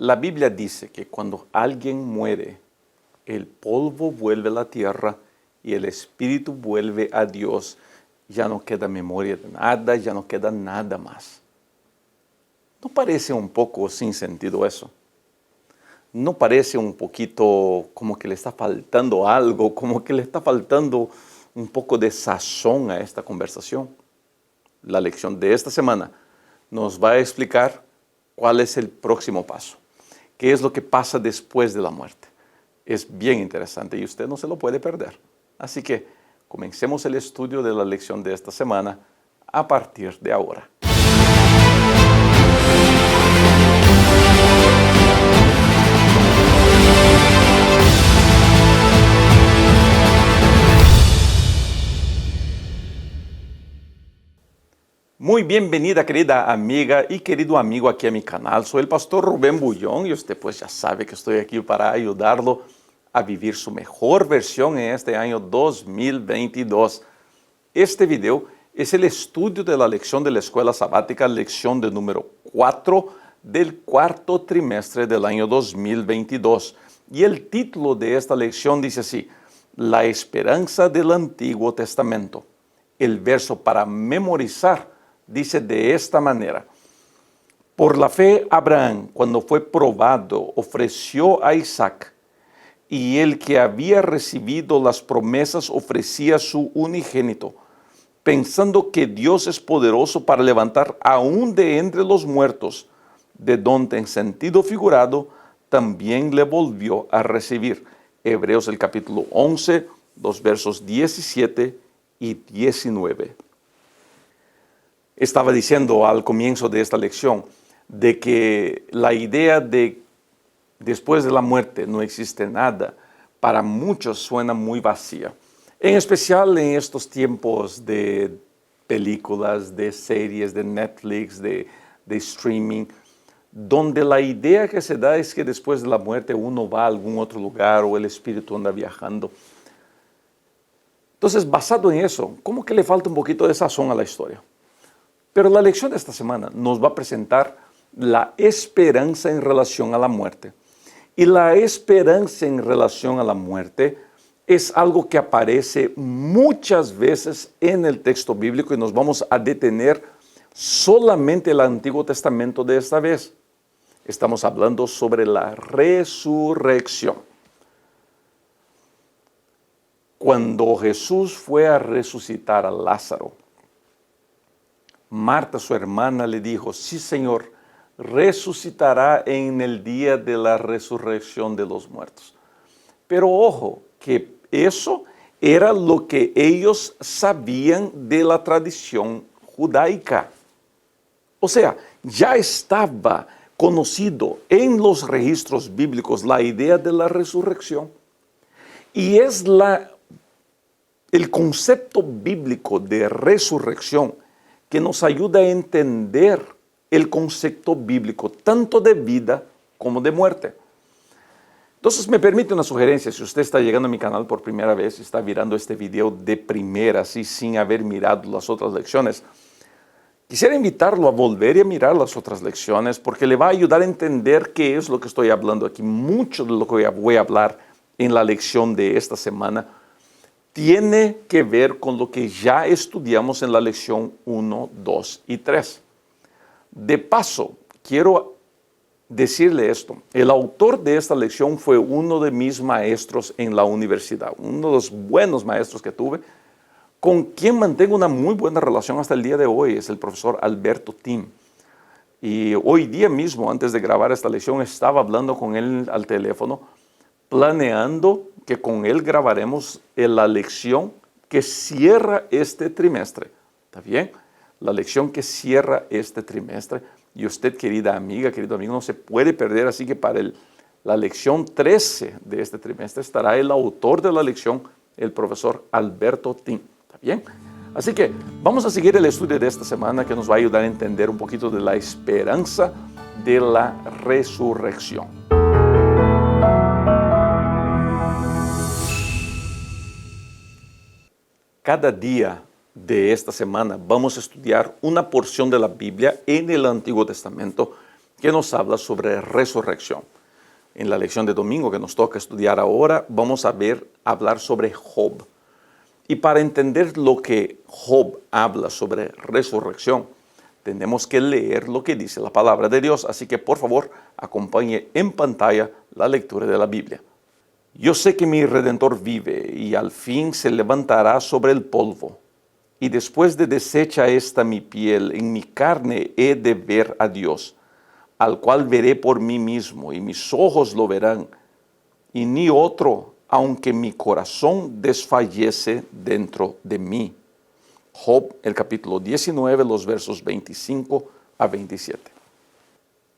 La Biblia dice que cuando alguien muere, el polvo vuelve a la tierra y el espíritu vuelve a Dios. Ya no queda memoria de nada, ya no queda nada más. ¿No parece un poco sin sentido eso? ¿No parece un poquito como que le está faltando algo, como que le está faltando un poco de sazón a esta conversación? La lección de esta semana nos va a explicar cuál es el próximo paso, qué es lo que pasa después de la muerte. Es bien interesante y usted no se lo puede perder. Así que comencemos el estudio de la lección de esta semana a partir de ahora. Muy bienvenida, querida amiga y querido amigo aquí a mi canal. Soy el pastor Rubén Bullón y usted pues ya sabe que estoy aquí para ayudarlo a vivir su mejor versión en este año 2022. Este video es el estudio de la lección de la escuela sabática, lección de número 4 del cuarto trimestre del año 2022. Y el título de esta lección dice así: La esperanza del Antiguo Testamento. El verso para memorizar dice de esta manera: Por la fe Abraham, cuando fue probado, ofreció a Isaac, y el que había recibido las promesas ofrecía su unigénito, pensando que Dios es poderoso para levantar aún de entre los muertos, de donde en sentido figurado también le volvió a recibir. Hebreos el capítulo 11, los versos 17 y 19. Estaba diciendo al comienzo de esta lección de que la idea de después de la muerte no existe nada, para muchos suena muy vacía. En especial en estos tiempos de películas, de series, de Netflix, de streaming, donde la idea que se da es que después de la muerte uno va a algún otro lugar o el espíritu anda viajando. Entonces, basado en eso, como que le falta un poquito de sazón a la historia. Pero la lección de esta semana nos va a presentar la esperanza en relación a la muerte. Y la esperanza en relación a la muerte es algo que aparece muchas veces en el texto bíblico y nos vamos a detener solamente en el Antiguo Testamento de esta vez. Estamos hablando sobre la resurrección. Cuando Jesús fue a resucitar a Lázaro, Marta, su hermana, le dijo: sí, Señor, resucitará en el día de la resurrección de los muertos. Pero ojo, que eso era lo que ellos sabían de la tradición judaica. O sea, ya estaba conocido en los registros bíblicos la idea de la resurrección. Y es el concepto bíblico de resurrección que nos ayuda a entender el concepto bíblico tanto de vida como de muerte. Entonces, me permite una sugerencia: si usted está llegando a mi canal por primera vez, está mirando este video de primera, así sin haber mirado las otras lecciones, quisiera invitarlo a volver y a mirar las otras lecciones, porque le va a ayudar a entender qué es lo que estoy hablando aquí. Mucho de lo que voy a hablar en la lección de esta semana tiene que ver con lo que ya estudiamos en la lección 1, 2 y 3. De paso, quiero decirle esto: el autor de esta lección fue uno de mis maestros en la universidad, uno de los buenos maestros que tuve, con quien mantengo una muy buena relación hasta el día de hoy. Es el profesor Alberto Tim. Y hoy día mismo, antes de grabar esta lección, estaba hablando con él al teléfono, planeando que con él grabaremos la lección que cierra este trimestre. ¿Está bien? La lección que cierra este trimestre. Y usted, querida amiga, querido amigo, no se puede perder. Así que para la lección 13 de este trimestre estará el autor de la lección, el profesor Alberto Tim. ¿Está bien? Así que vamos a seguir el estudio de esta semana, que nos va a ayudar a entender un poquito de la esperanza de la resurrección. Cada día de esta semana vamos a estudiar una porción de la Biblia en el Antiguo Testamento que nos habla sobre resurrección. En la lección de domingo que nos toca estudiar ahora, vamos a hablar sobre Job. Y para entender lo que Job habla sobre resurrección, tenemos que leer lo que dice la palabra de Dios. Así que, por favor, acompañe en pantalla la lectura de la Biblia. Yo sé que mi Redentor vive y al fin se levantará sobre el polvo. Y después de deshecha esta mi piel, en mi carne he de ver a Dios, al cual veré por mí mismo, y mis ojos lo verán, y ni otro, aunque mi corazón desfallece dentro de mí. Job, el capítulo 19, los versos 25 a 27.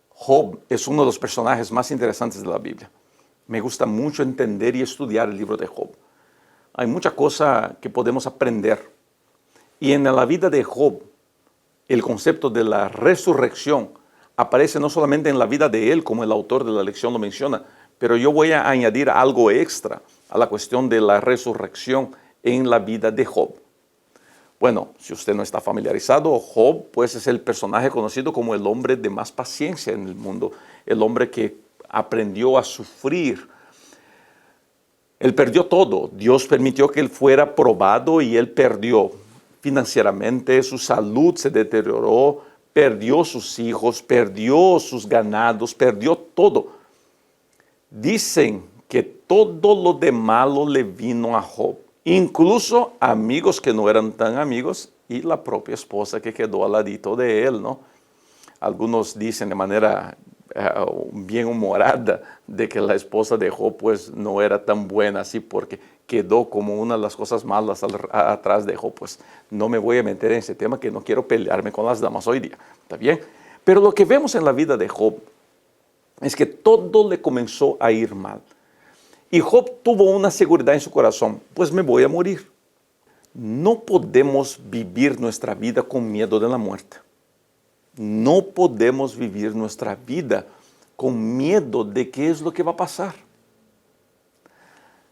Job es uno de los personajes más interesantes de la Biblia. Me gusta mucho entender y estudiar el libro de Job. Hay mucha cosa que podemos aprender. Y en la vida de Job, el concepto de la resurrección aparece no solamente en la vida de él, como el autor de la lección lo menciona, pero yo voy a añadir algo extra a la cuestión de la resurrección en la vida de Job. Bueno, si usted no está familiarizado, Job pues es el personaje conocido como el hombre de más paciencia en el mundo, el hombre que aprendió a sufrir. Él perdió todo. Dios permitió que él fuera probado y él perdió financieramente, su salud se deterioró, perdió sus hijos, perdió sus ganados, perdió todo. Dicen que todo lo de malo le vino a Job, incluso amigos que no eran tan amigos y la propia esposa que quedó al ladito de él, ¿no? Algunos dicen de manera bien humorada de que la esposa de Job pues no era tan buena así porque quedó como una de las cosas malas atrás de Job. Pues no me voy a meter en ese tema, que no quiero pelearme con las damas hoy día, ¿está bien? Pero lo que vemos en la vida de Job es que todo le comenzó a ir mal. Y Job tuvo una seguridad en su corazón: pues me voy a morir. No podemos vivir nuestra vida con miedo de la muerte. No podemos vivir nuestra vida con miedo de qué es lo que va a pasar.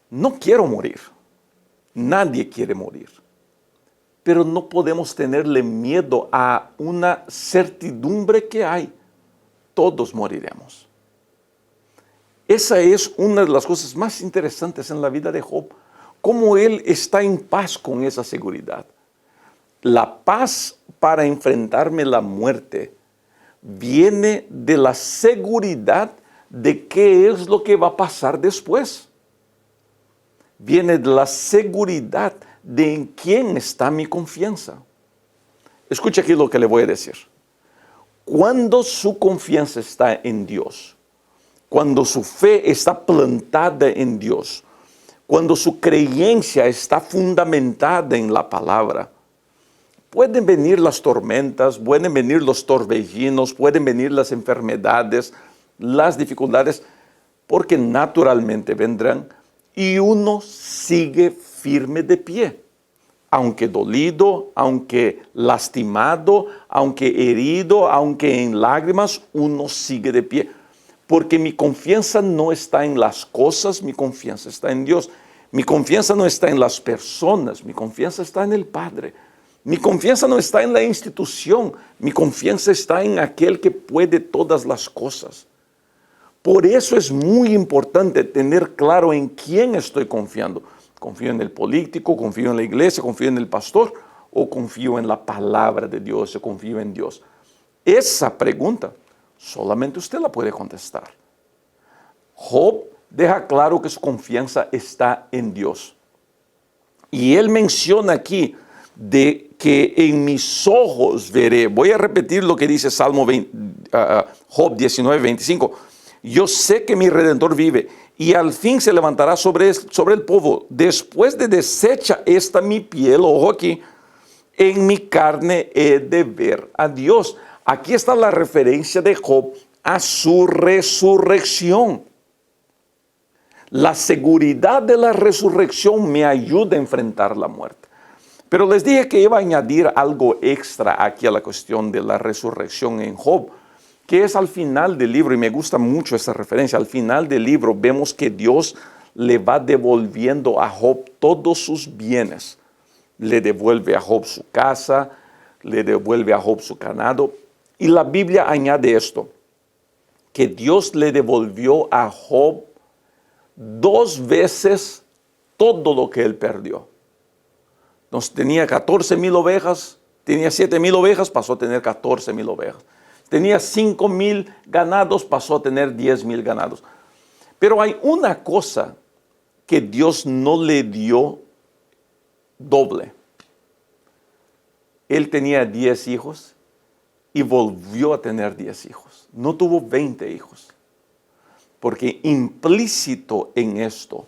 No quiero morir. Nadie quiere morir. Pero no podemos tenerle miedo a una certidumbre que hay. Todos moriremos. Esa es una de las cosas más interesantes en la vida de Job. Cómo él está en paz con esa seguridad. La paz para enfrentarme la muerte viene de la seguridad de qué es lo que va a pasar después. Viene de la seguridad de en quién está mi confianza. Escucha aquí lo que le voy a decir. Cuando su confianza está en Dios, cuando su fe está plantada en Dios, cuando su creencia está fundamentada en la palabra, pueden venir las tormentas, pueden venir los torbellinos, pueden venir las enfermedades, las dificultades, porque naturalmente vendrán y uno sigue firme de pie. Aunque dolido, aunque lastimado, aunque herido, aunque en lágrimas, uno sigue de pie. Porque mi confianza no está en las cosas, mi confianza está en Dios. Mi confianza no está en las personas, mi confianza está en el Padre. Mi confianza no está en la institución, mi confianza está en aquel que puede todas las cosas. Por eso es muy importante tener claro en quién estoy confiando. ¿Confío en el político, confío en la iglesia, confío en el pastor o confío en la palabra de Dios, o confío en Dios? Esa pregunta solamente usted la puede contestar. Job deja claro que su confianza está en Dios. Y él menciona aquí de que en mis ojos veré. Voy a repetir lo que dice Job 19, 25. Yo sé que mi Redentor vive y al fin se levantará sobre el polvo. Después de deshecha esta mi piel, ojo aquí, en mi carne he de ver a Dios. Aquí está la referencia de Job a su resurrección. La seguridad de la resurrección me ayuda a enfrentar la muerte. Pero les dije que iba a añadir algo extra aquí a la cuestión de la resurrección en Job, que es al final del libro, y me gusta mucho esta referencia. Al final del libro vemos que Dios le va devolviendo a Job todos sus bienes. Le devuelve a Job su casa, le devuelve a Job su ganado. Y la Biblia añade esto: que Dios le devolvió a Job 2 veces todo lo que él perdió. Entonces tenía 14,000 ovejas, tenía 7,000 ovejas, pasó a tener 14,000 ovejas. Tenía 5,000 ganados, pasó a tener 10,000 ganados. Pero hay una cosa que Dios no le dio doble. Él tenía 10 hijos y volvió a tener 10 hijos. No tuvo 20 hijos. Porque implícito en esto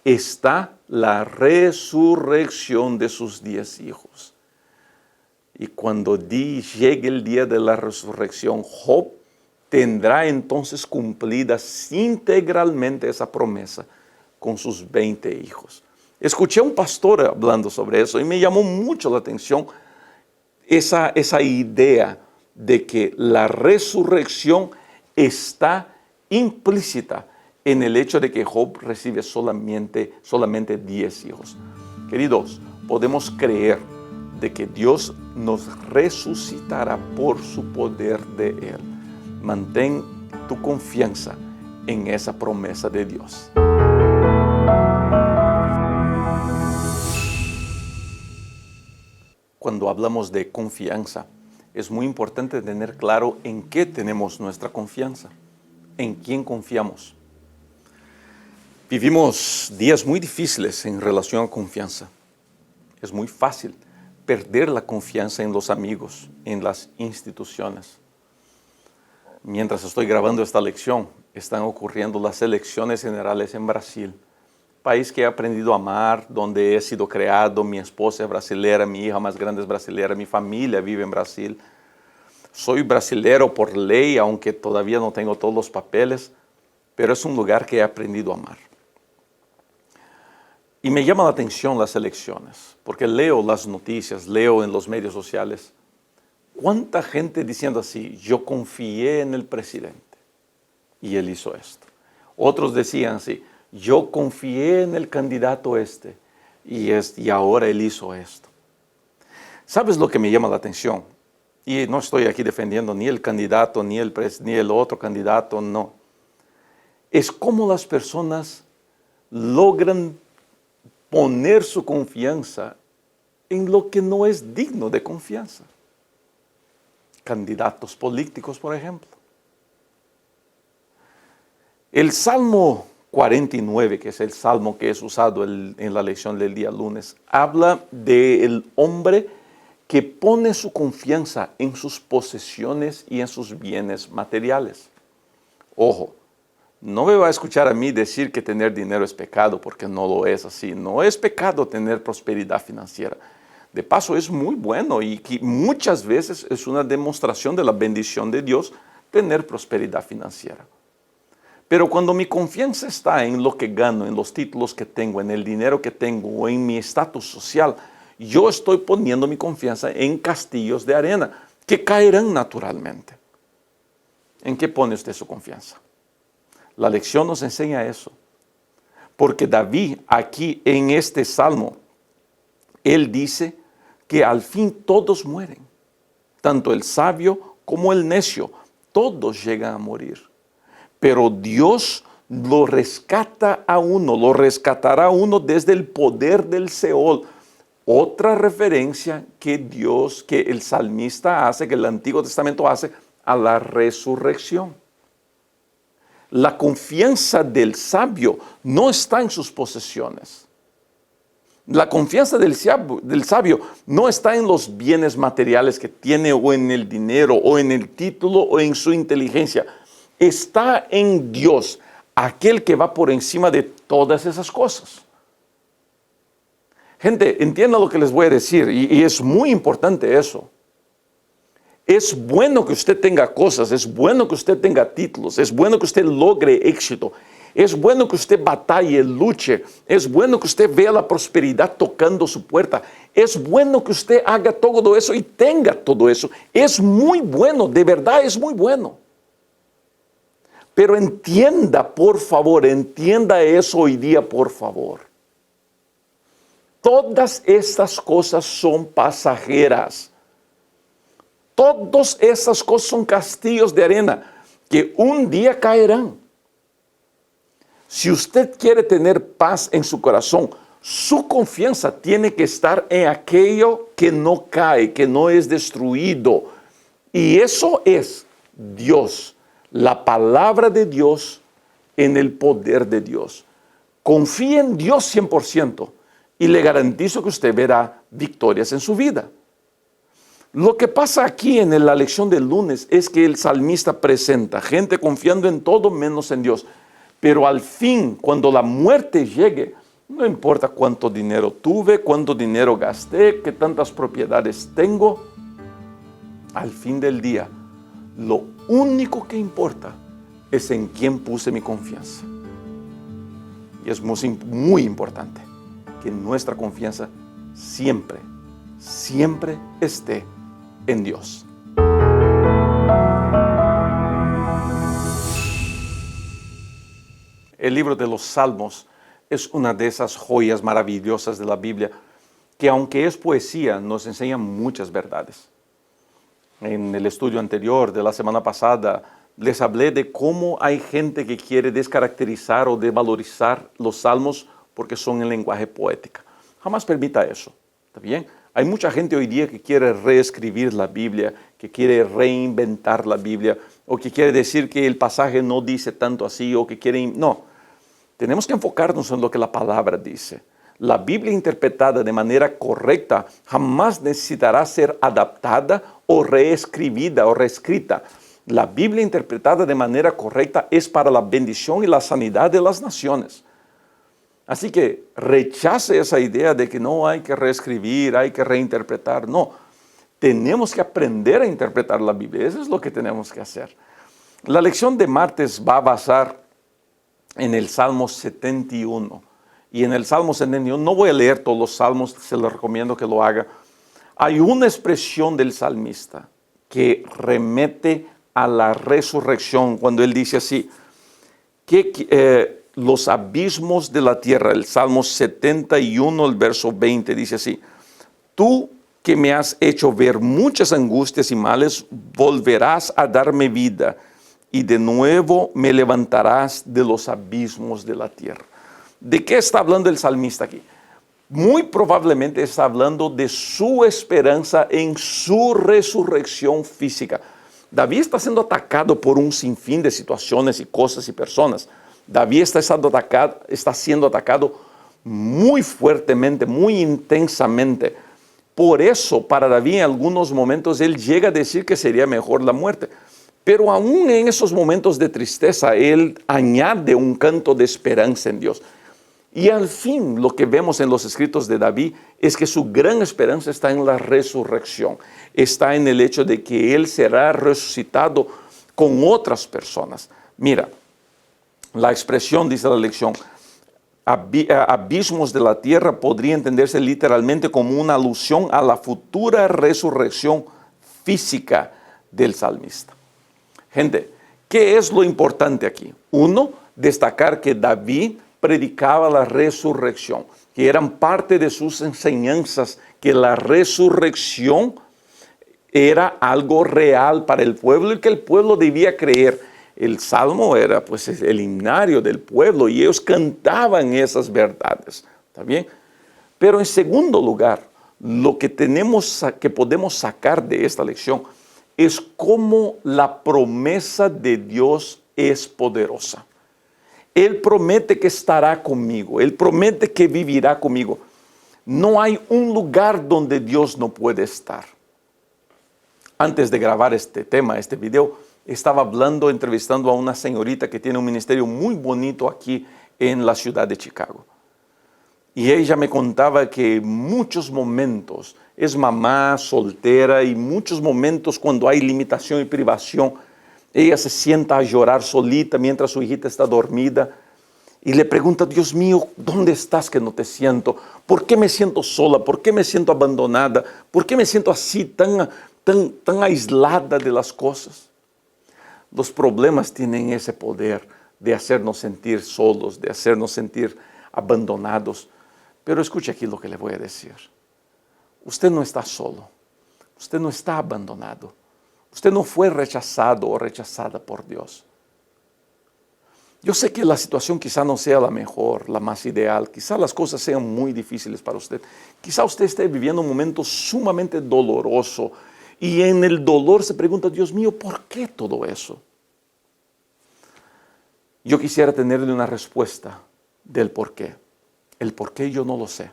está la resurrección de sus 10 hijos. Y cuando llegue el día de la resurrección, Job tendrá entonces cumplidas integralmente esa promesa con sus 20 hijos. Escuché a un pastor hablando sobre eso y me llamó mucho la atención esa idea de que la resurrección está implícita en el hecho de que Job recibe solamente 10 hijos. Queridos, podemos creer de que Dios nos resucitará por su poder de Él. Mantén tu confianza en esa promesa de Dios. Cuando hablamos de confianza, es muy importante tener claro en qué tenemos nuestra confianza, en quién confiamos. Vivimos días muy difíciles en relación a confianza. Es muy fácil perder la confianza en los amigos, en las instituciones. Mientras estoy grabando esta lección, están ocurriendo las elecciones generales en Brasil, país que he aprendido a amar, donde he sido creado, mi esposa es brasilera, mi hija más grande es brasilera, mi familia vive en Brasil. Soy brasilero por ley, aunque todavía no tengo todos los papeles, pero es un lugar que he aprendido a amar. Y me llama la atención las elecciones, porque leo las noticias, leo en los medios sociales, cuánta gente diciendo así, yo confié en el presidente y él hizo esto. Otros decían así, yo confié en el candidato y ahora él hizo esto. ¿Sabes lo que me llama la atención? Y no estoy aquí defendiendo ni el candidato, ni el otro candidato, no. Es cómo las personas logran poner su confianza en lo que no es digno de confianza. Candidatos políticos, por ejemplo. El Salmo 49, que es el salmo que es usado en la lección del día lunes, habla del hombre que pone su confianza en sus posesiones y en sus bienes materiales. Ojo, no me va a escuchar a mí decir que tener dinero es pecado, porque no lo es así. No es pecado tener prosperidad financiera. De paso, es muy bueno y que muchas veces es una demostración de la bendición de Dios tener prosperidad financiera. Pero cuando mi confianza está en lo que gano, en los títulos que tengo, en el dinero que tengo o en mi estatus social, yo estoy poniendo mi confianza en castillos de arena que caerán naturalmente. ¿En qué pone usted su confianza? La lección nos enseña eso. Porque David, aquí en este salmo, él dice que al fin todos mueren. Tanto el sabio como el necio, todos llegan a morir. Pero Dios lo rescata a uno, lo rescatará a uno desde el poder del Seol. Otra referencia que el salmista hace, que el Antiguo Testamento hace, a la resurrección. La confianza del sabio no está en sus posesiones. La confianza del sabio no está en los bienes materiales que tiene o en el dinero o en el título o en su inteligencia. Está en Dios, aquel que va por encima de todas esas cosas. Gente, entiendan lo que les voy a decir y es muy importante eso. Es bueno que usted tenga cosas, es bueno que usted tenga títulos, es bueno que usted logre éxito, es bueno que usted batalle, luche, es bueno que usted vea la prosperidad tocando su puerta, es bueno que usted haga todo eso y tenga todo eso. Es muy bueno, de verdad es muy bueno. Pero entienda, por favor, entienda eso hoy día, por favor. Todas estas cosas son pasajeras. Todas esas cosas son castillos de arena. que un día caerán. Si usted quiere tener paz en su corazón, su confianza tiene que estar en aquello que no cae, que no es destruido. Y eso es Dios, la palabra de Dios en el poder de Dios. Confíe en Dios 100% y le garantizo que usted verá victorias en su vida. Lo que pasa aquí en la lección del lunes es que el salmista presenta gente confiando en todo menos en Dios. Pero al fin, cuando la muerte llegue, no importa cuánto dinero tuve, cuánto dinero gasté, qué tantas propiedades tengo, al fin del día, lo único que importa es en quién puse mi confianza. Y es muy importante que nuestra confianza siempre, siempre esté en Dios. El libro de los Salmos es una de esas joyas maravillosas de la Biblia que, aunque es poesía, nos enseña muchas verdades. En el estudio anterior de la semana pasada les hablé de cómo hay gente que quiere descaracterizar o devalorizar los salmos porque son en lenguaje poético. Jamás permita eso, ¿está bien? Hay mucha gente hoy día que quiere reescribir la Biblia, que quiere reinventar la Biblia, o que quiere decir que el pasaje no dice tanto así, o que quiere... No, tenemos que enfocarnos en lo que la palabra dice. La Biblia interpretada de manera correcta jamás necesitará ser adaptada o reescribida o reescrita. La Biblia interpretada de manera correcta es para la bendición y la sanidad de las naciones. Así que rechace esa idea de que no hay que reescribir, hay que reinterpretar. No, tenemos que aprender a interpretar la Biblia. Eso es lo que tenemos que hacer. La lección de martes va a basar en el Salmo 71. Y en el Salmo 71, no voy a leer todos los salmos, se los recomiendo que lo haga. Hay una expresión del salmista que remete a la resurrección cuando él dice así, que los abismos de la tierra, el Salmo 71, el verso 20, dice así, tú que me has hecho ver muchas angustias y males, volverás a darme vida y de nuevo me levantarás de los abismos de la tierra. ¿De qué está hablando el salmista aquí? Muy probablemente está hablando de su esperanza en su resurrección física. David está siendo atacado por un sinfín de situaciones y cosas y personas. David está siendo atacado muy fuertemente, muy intensamente. Por eso, para David, en algunos momentos, él llega a decir que sería mejor la muerte. Pero aún en esos momentos de tristeza, él añade un canto de esperanza en Dios. Y al fin, lo que vemos en los escritos de David es que su gran esperanza está en la resurrección. Está en el hecho de que él será resucitado con otras personas. Mira, la expresión, dice la lección, abismos de la tierra podría entenderse literalmente como una alusión a la futura resurrección física del salmista. Gente, ¿qué es lo importante aquí? Uno, destacar que David predicaba la resurrección, que eran parte de sus enseñanzas, que la resurrección era algo real para el pueblo y que el pueblo debía creer. El salmo era pues el himnario del pueblo y ellos cantaban esas verdades, ¿está bien? Pero en segundo lugar, lo que podemos sacar de esta lección es cómo la promesa de Dios es poderosa. Él promete que estará conmigo, Él promete que vivirá conmigo. No hay un lugar donde Dios no puede estar. Antes de grabar este video, estaba entrevistando a una señorita que tiene un ministerio muy bonito aquí en la ciudad de Chicago. Y ella me contaba que muchos momentos, es mamá soltera y muchos momentos cuando hay limitación y privación, ella se sienta a llorar solita mientras su hijita está dormida y le pregunta, Dios mío, ¿dónde estás que no te siento? ¿Por qué me siento sola? ¿Por qué me siento abandonada? ¿Por qué me siento así tan aislada de las cosas? Los problemas tienen ese poder de hacernos sentir solos, de hacernos sentir abandonados. Pero escuche aquí lo que le voy a decir. Usted no está solo, usted no está abandonado, Usted no fue rechazado o rechazada por Dios. Yo sé que la situación quizá no sea la mejor, la más ideal. Quizá las cosas sean muy difíciles para usted. Quizá usted esté viviendo un momento sumamente doloroso y en el dolor se pregunta, Dios mío, ¿por qué todo eso? Yo quisiera tenerle una respuesta del por qué. El por qué yo no lo sé.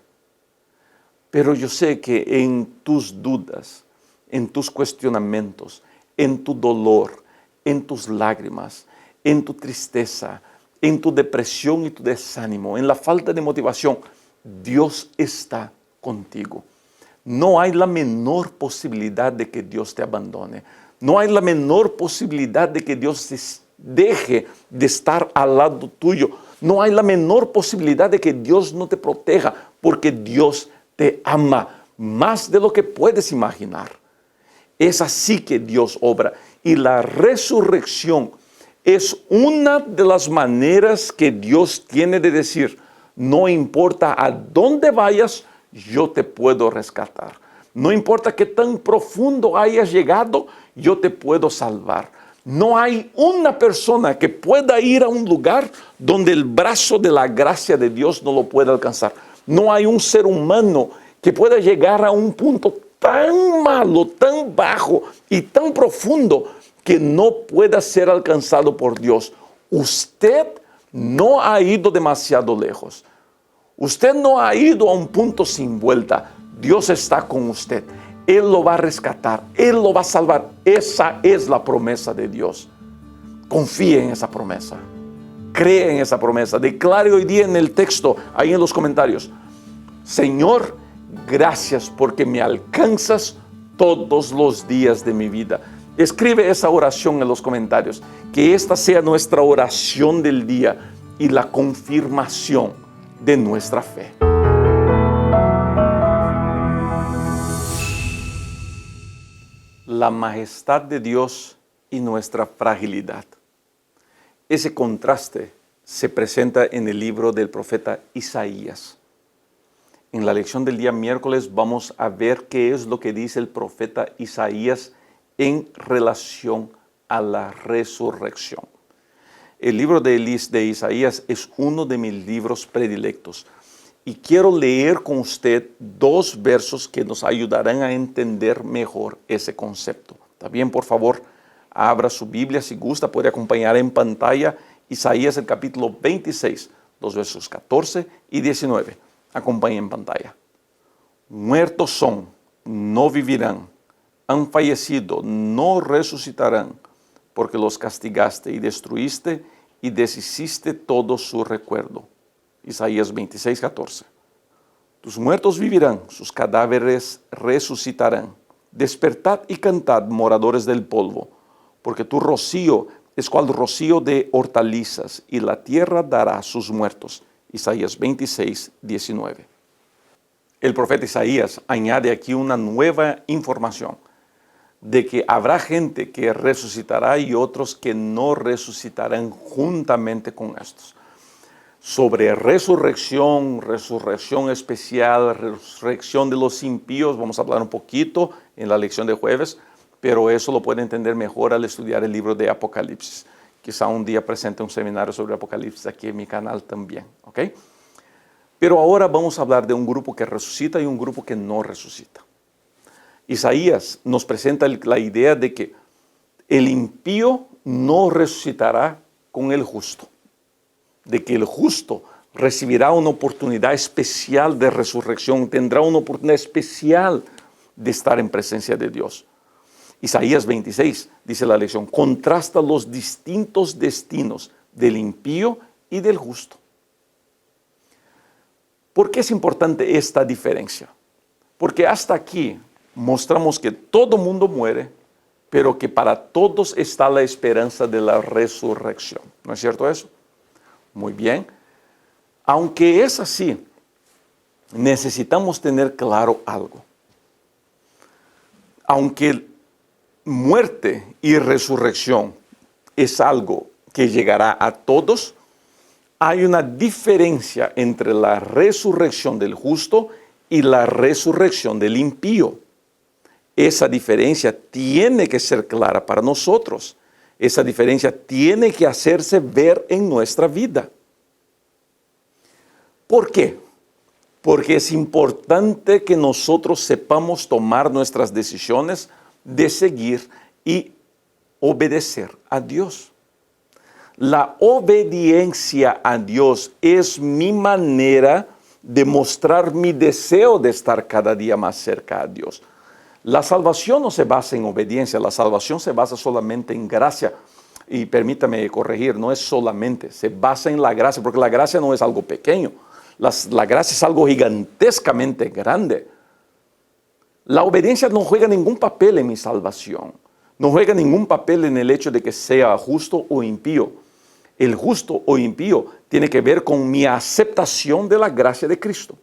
Pero yo sé que en tus dudas, en tus cuestionamientos, en tu dolor, en tus lágrimas, en tu tristeza, en tu depresión y tu desánimo, en la falta de motivación, Dios está contigo. No hay la menor posibilidad de que Dios te abandone. No hay la menor posibilidad de que Dios deje de estar al lado tuyo. No hay la menor posibilidad de que Dios no te proteja, porque Dios te ama más de lo que puedes imaginar. Es así que Dios obra. Y la resurrección es una de las maneras que Dios tiene de decir, no importa a dónde vayas, yo te puedo rescatar. No importa qué tan profundo hayas llegado, yo te puedo salvar. No hay una persona que pueda ir a un lugar donde el brazo de la gracia de Dios no lo pueda alcanzar. No hay un ser humano que pueda llegar a un punto tan malo, tan bajo y tan profundo que no pueda ser alcanzado por Dios. Usted no ha ido demasiado lejos. Usted no ha ido a un punto sin vuelta. Dios está con usted. Él lo va a rescatar. Él lo va a salvar. Esa es la promesa de Dios. Confíe en esa promesa. Cree en esa promesa. Declare hoy día en el texto, ahí en los comentarios, Señor, gracias porque me alcanzas todos los días de mi vida. Escribe esa oración en los comentarios. Que esta sea nuestra oración del día y la confirmación de nuestra fe. La majestad de Dios y nuestra fragilidad. Ese contraste se presenta en el libro del profeta Isaías. En la lección del día miércoles vamos a ver qué es lo que dice el profeta Isaías en relación a la resurrección. El libro de Isaías es uno de mis libros predilectos y quiero leer con usted 2 versos que nos ayudarán a entender mejor ese concepto. También, por favor, abra su Biblia, si gusta, puede acompañar en pantalla Isaías el capítulo 26, los versos 14 y 19. Acompañe en pantalla. Muertos son, no vivirán. Han fallecido, no resucitarán, porque los castigaste y destruiste y deshiciste todo su recuerdo. Isaías 26, 14. Tus muertos vivirán, sus cadáveres resucitarán. Despertad y cantad, moradores del polvo, porque tu rocío es cual rocío de hortalizas, y la tierra dará sus muertos. Isaías 26, 19. El profeta Isaías añade aquí una nueva información de que habrá gente que resucitará y otros que no resucitarán juntamente con estos. Sobre resurrección especial, resurrección de los impíos, vamos a hablar un poquito en la lección de jueves, pero eso lo puede entender mejor al estudiar el libro de Apocalipsis. Quizá un día presente un seminario sobre Apocalipsis aquí en mi canal también, ¿ok? Pero ahora vamos a hablar de un grupo que resucita y un grupo que no resucita. Isaías nos presenta la idea de que el impío no resucitará con el justo, de que el justo recibirá una oportunidad especial de resurrección, tendrá una oportunidad especial de estar en presencia de Dios. Isaías 26, dice la lección, contrasta los distintos destinos del impío y del justo. ¿Por qué es importante esta diferencia? Porque hasta aquí mostramos que todo mundo muere, pero que para todos está la esperanza de la resurrección. ¿No es cierto eso? Muy bien. Aunque es así, necesitamos tener claro algo. Aunque muerte y resurrección es algo que llegará a todos, hay una diferencia entre la resurrección del justo y la resurrección del impío. esa diferencia tiene que ser clara para nosotros. Esa diferencia tiene que hacerse ver en nuestra vida. ¿Por qué? Porque es importante que nosotros sepamos tomar nuestras decisiones de seguir y obedecer a Dios. La obediencia a Dios es mi manera de mostrar mi deseo de estar cada día más cerca a Dios. La salvación no se basa en obediencia, la salvación se basa solamente en gracia. Y permítame corregir, no es solamente, se basa en la gracia, porque la gracia no es algo pequeño. La gracia es algo gigantescamente grande. La obediencia no juega ningún papel en mi salvación. No juega ningún papel en el hecho de que sea justo o impío. El justo o impío tiene que ver con mi aceptación de la gracia de Cristo.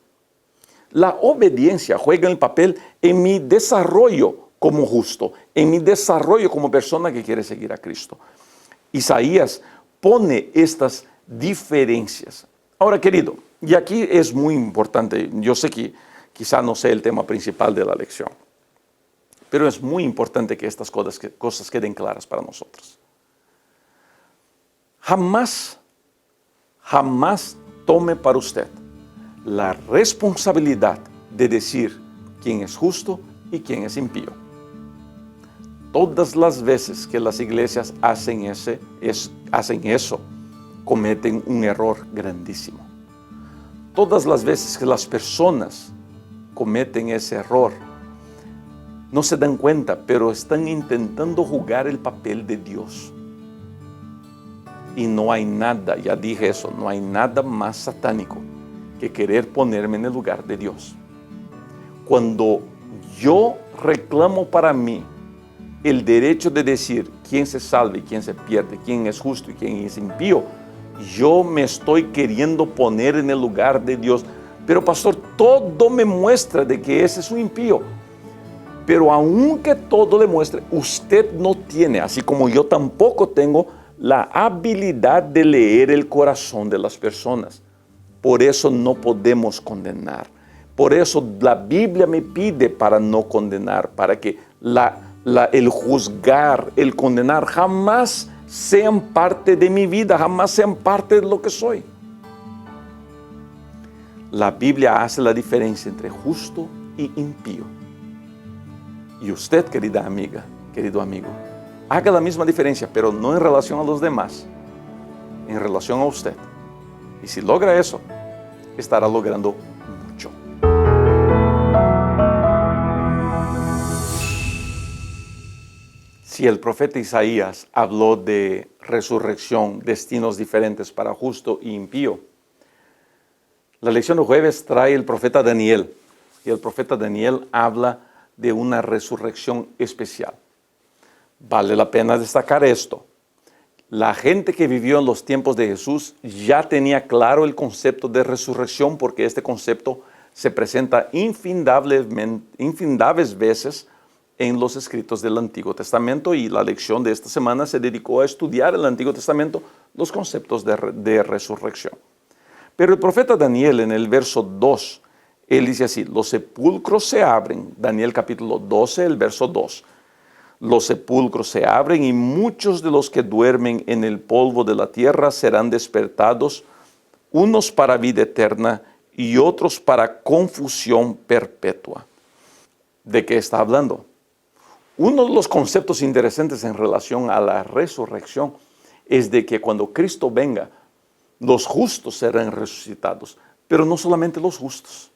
La obediencia juega el papel en mi desarrollo como justo, en mi desarrollo como persona que quiere seguir a Cristo. Isaías pone estas diferencias. Ahora, querido, y aquí es muy importante, yo sé que quizá no sea el tema principal de la lección, pero es muy importante que estas cosas queden claras para nosotros. Jamás tome para usted la responsabilidad de decir quién es justo y quién es impío. Todas las veces que las iglesias hacen eso, cometen un error grandísimo. Todas las veces que las personas cometen ese error, no se dan cuenta, pero están intentando jugar el papel de Dios. Y no hay nada, ya dije eso, no hay nada más satánico que querer ponerme en el lugar de Dios. Cuando yo reclamo para mí el derecho de decir quién se salva y quién se pierde, quién es justo y quién es impío, yo me estoy queriendo poner en el lugar de Dios. Pero pastor, todo me muestra de que ese es un impío. Pero aunque todo le muestre, usted no tiene, así como yo tampoco tengo, la habilidad de leer el corazón de las personas. Por eso no podemos condenar. Por eso la Biblia me pide para no condenar, para que el juzgar, el condenar jamás sean parte de mi vida, jamás sean parte de lo que soy. La Biblia hace la diferencia entre justo y impío. Y usted, querida amiga, querido amigo, haga la misma diferencia, pero no en relación a los demás, en relación a usted. Y si logra eso, estará logrando mucho. Si el profeta Isaías habló de resurrección, destinos diferentes para justo y impío, la lección de jueves trae el profeta Daniel. Y el profeta Daniel habla de una resurrección especial. Vale la pena destacar esto. La gente que vivió en los tiempos de Jesús ya tenía claro el concepto de resurrección, porque este concepto se presenta infindables veces en los escritos del Antiguo Testamento, y la lección de esta semana se dedicó a estudiar el Antiguo Testamento, los conceptos de resurrección. Pero el profeta Daniel, en el verso 2, él dice así: los sepulcros se abren. Daniel capítulo 12, el verso 2. Los sepulcros se abren y muchos de los que duermen en el polvo de la tierra serán despertados, unos para vida eterna y otros para confusión perpetua. ¿De qué está hablando? Uno de los conceptos interesantes en relación a la resurrección es de que cuando Cristo venga, los justos serán resucitados, pero no solamente los justos.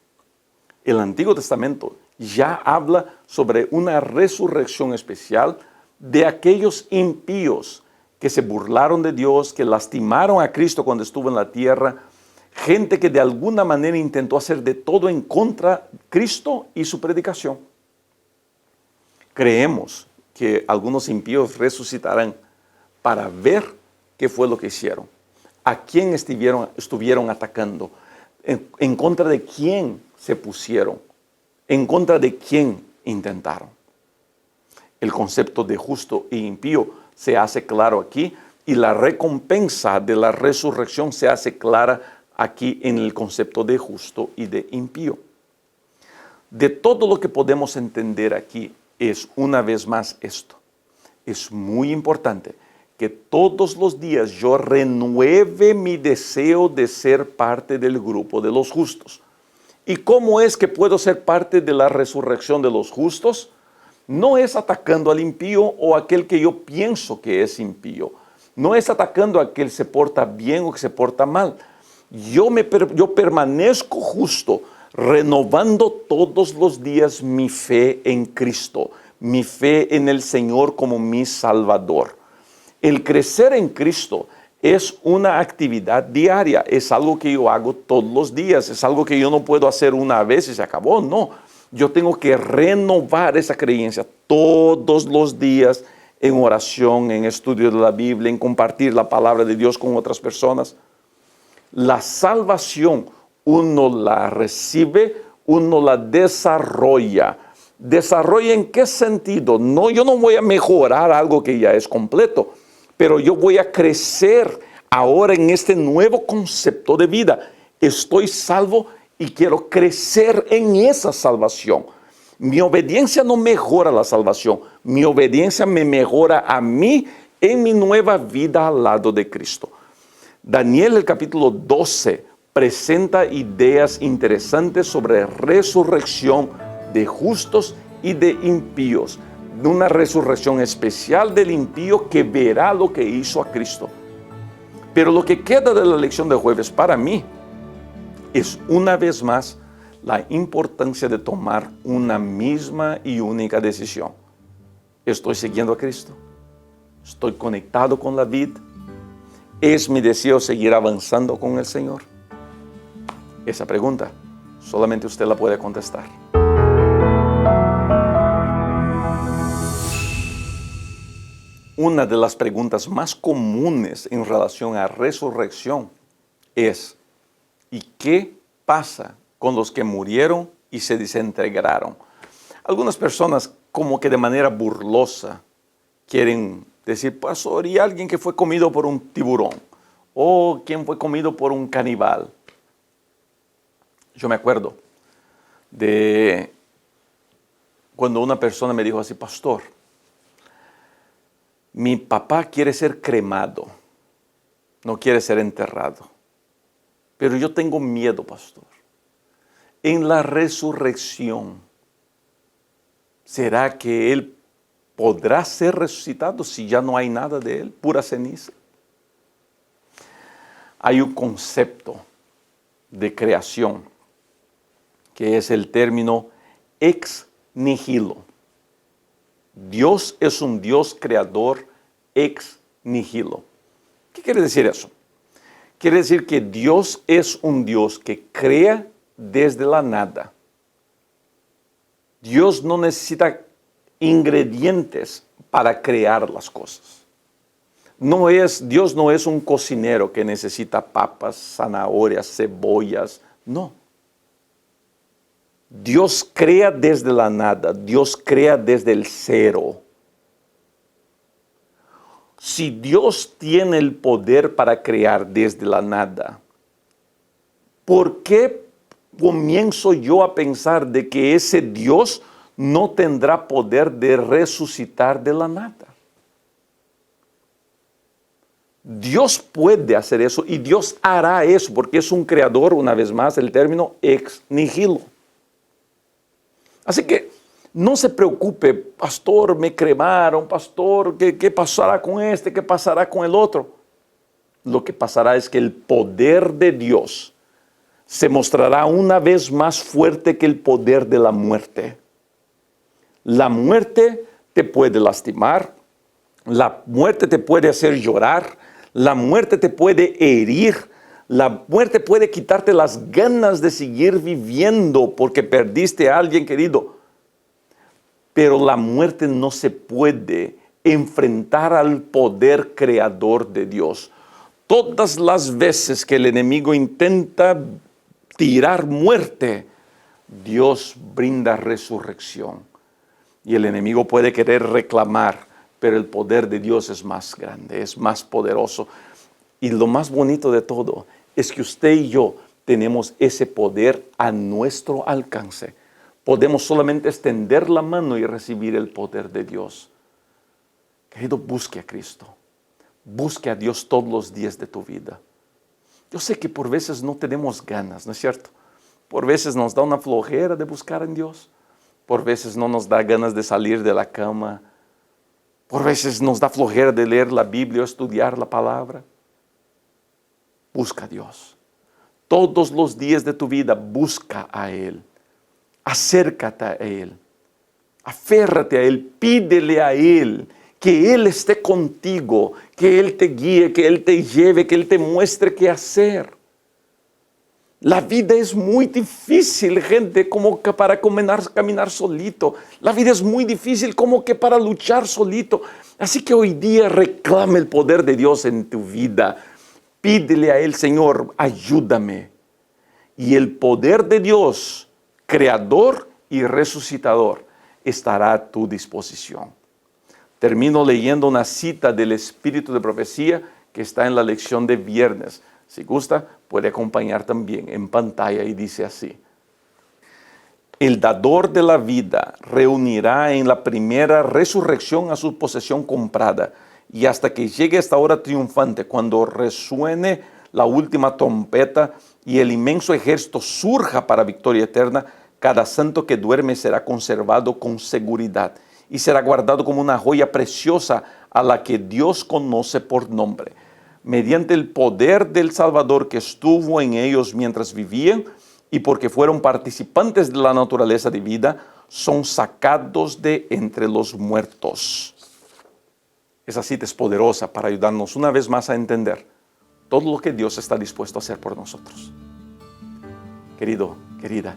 El Antiguo Testamento ya habla sobre una resurrección especial de aquellos impíos que se burlaron de Dios, que lastimaron a Cristo cuando estuvo en la tierra, gente que de alguna manera intentó hacer de todo en contra de Cristo y su predicación. Creemos que algunos impíos resucitarán para ver qué fue lo que hicieron, a quién estuvieron atacando, en contra de quién se pusieron, en contra de quién intentaron. El concepto de justo e impío se hace claro aquí, y la recompensa de la resurrección se hace clara aquí en el concepto de justo y de impío. De todo lo que podemos entender aquí, es una vez más esto. Es muy importante que todos los días yo renueve mi deseo de ser parte del grupo de los justos. ¿Y cómo es que puedo ser parte de la resurrección de los justos? No es atacando al impío o aquel que yo pienso que es impío. No es atacando a aquel que se porta bien o que se porta mal. Yo permanezco justo, renovando todos los días mi fe en Cristo, mi fe en el Señor como mi Salvador. El crecer en Cristo es una actividad diaria, es algo que yo hago todos los días, es algo que yo no puedo hacer una vez y se acabó, no. Yo tengo que renovar esa creencia todos los días en oración, en estudio de la Biblia, en compartir la palabra de Dios con otras personas. La salvación uno la recibe, uno la desarrolla. ¿Desarrolla en qué sentido? No, yo no voy a mejorar algo que ya es completo, pero yo voy a crecer ahora en este nuevo concepto de vida. Estoy salvo y quiero crecer en esa salvación. Mi obediencia no mejora la salvación, mi obediencia me mejora a mí en mi nueva vida al lado de Cristo. Daniel, el capítulo 12, presenta ideas interesantes sobre resurrección de justos y de impíos. De una resurrección especial del impío que verá lo que hizo a Cristo. Pero lo que queda de la lección de jueves para mí es una vez más la importancia de tomar una misma y única decisión. ¿Estoy siguiendo a Cristo? ¿Estoy conectado con la vid? ¿Es mi deseo seguir avanzando con el Señor? Esa pregunta solamente usted la puede contestar. Una de las preguntas más comunes en relación a resurrección es: ¿y qué pasa con los que murieron y se desintegraron? Algunas personas, como que de manera burlosa, quieren decir: pastor, ¿y alguien que fue comido por un tiburón? ¿O quien fue comido por un caníbal? Yo me acuerdo de cuando una persona me dijo así: pastor, mi papá quiere ser cremado, no quiere ser enterrado. Pero yo tengo miedo, pastor. En la resurrección, ¿será que él podrá ser resucitado si ya no hay nada de él, pura ceniza? Hay un concepto de creación que es el término ex nihilo. Dios es un Dios creador ex nihilo. ¿Qué quiere decir eso? Quiere decir que Dios es un Dios que crea desde la nada. Dios no necesita ingredientes para crear las cosas. Dios no es un cocinero que necesita papas, zanahorias, cebollas. No. Dios crea desde la nada, Dios crea desde el cero. Si Dios tiene el poder para crear desde la nada, ¿por qué comienzo yo a pensar de que ese Dios no tendrá poder de resucitar de la nada? Dios puede hacer eso y Dios hará eso porque es un creador, una vez más, el término ex nihilo. Así que no se preocupe: pastor, me cremaron, pastor, ¿qué pasará con este? ¿Qué pasará con el otro? Lo que pasará es que el poder de Dios se mostrará una vez más fuerte que el poder de la muerte. La muerte te puede lastimar, la muerte te puede hacer llorar, la muerte te puede herir, la muerte puede quitarte las ganas de seguir viviendo porque perdiste a alguien querido. Pero la muerte no se puede enfrentar al poder creador de Dios. Todas las veces que el enemigo intenta tirar muerte, Dios brinda resurrección. Y el enemigo puede querer reclamar, pero el poder de Dios es más grande, es más poderoso. Y lo más bonito de todo es que usted y yo tenemos ese poder a nuestro alcance. Podemos solamente extender la mano y recibir el poder de Dios. Querido, busque a Cristo. Busque a Dios todos los días de tu vida. Yo sé que por veces no tenemos ganas, ¿no es cierto? Por veces nos da una flojera de buscar en Dios. Por veces no nos da ganas de salir de la cama. Por veces nos da flojera de leer la Biblia o estudiar la palabra. Busca a Dios. Todos los días de tu vida busca a Él. Acércate a Él. Aférrate a Él. Pídele a Él que Él esté contigo, que Él te guíe, que Él te lleve, que Él te muestre qué hacer. La vida es muy difícil, gente, como que para caminar solito. La vida es muy difícil como que para luchar solito. Así que hoy día reclama el poder de Dios en tu vida. Pídele a Él, Señor, ayúdame. Y el poder de Dios, creador y resucitador, estará a tu disposición. Termino leyendo una cita del Espíritu de Profecía que está en la lección de viernes. Si gusta, puede acompañar también en pantalla y dice así. El dador de la vida reunirá en la primera resurrección a su posesión comprada, y hasta que llegue esta hora triunfante, cuando resuene la última trompeta y el inmenso ejército surja para victoria eterna, cada santo que duerme será conservado con seguridad y será guardado como una joya preciosa a la que Dios conoce por nombre. Mediante el poder del Salvador que estuvo en ellos mientras vivían, y porque fueron participantes de la naturaleza divina, son sacados de entre los muertos. Esa cita es poderosa para ayudarnos una vez más a entender todo lo que Dios está dispuesto a hacer por nosotros. Querido, querida,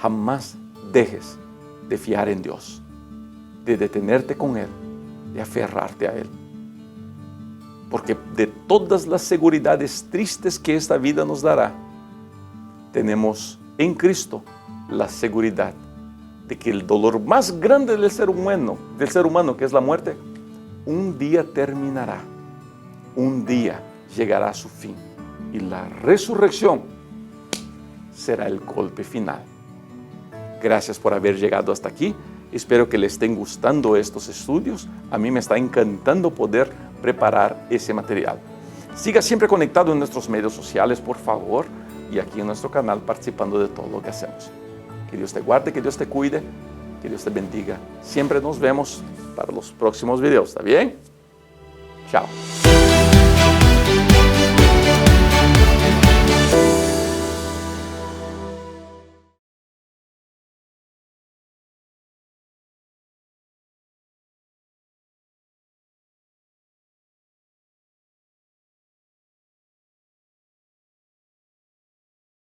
jamás dejes de fiar en Dios, de detenerte con Él, de aferrarte a Él. Porque de todas las seguridades tristes que esta vida nos dará, tenemos en Cristo la seguridad de que el dolor más grande del ser humano, que es la muerte, un día terminará, un día llegará a su fin, y la resurrección será el golpe final. Gracias por haber llegado hasta aquí. Espero que les estén gustando estos estudios. A mí me está encantando poder preparar ese material. Siga siempre conectado en nuestros medios sociales, por favor, y aquí en nuestro canal participando de todo lo que hacemos. Que Dios te guarde, que Dios te cuide, que Dios te bendiga. Siempre nos vemos para los próximos videos, ¿está bien? Chao.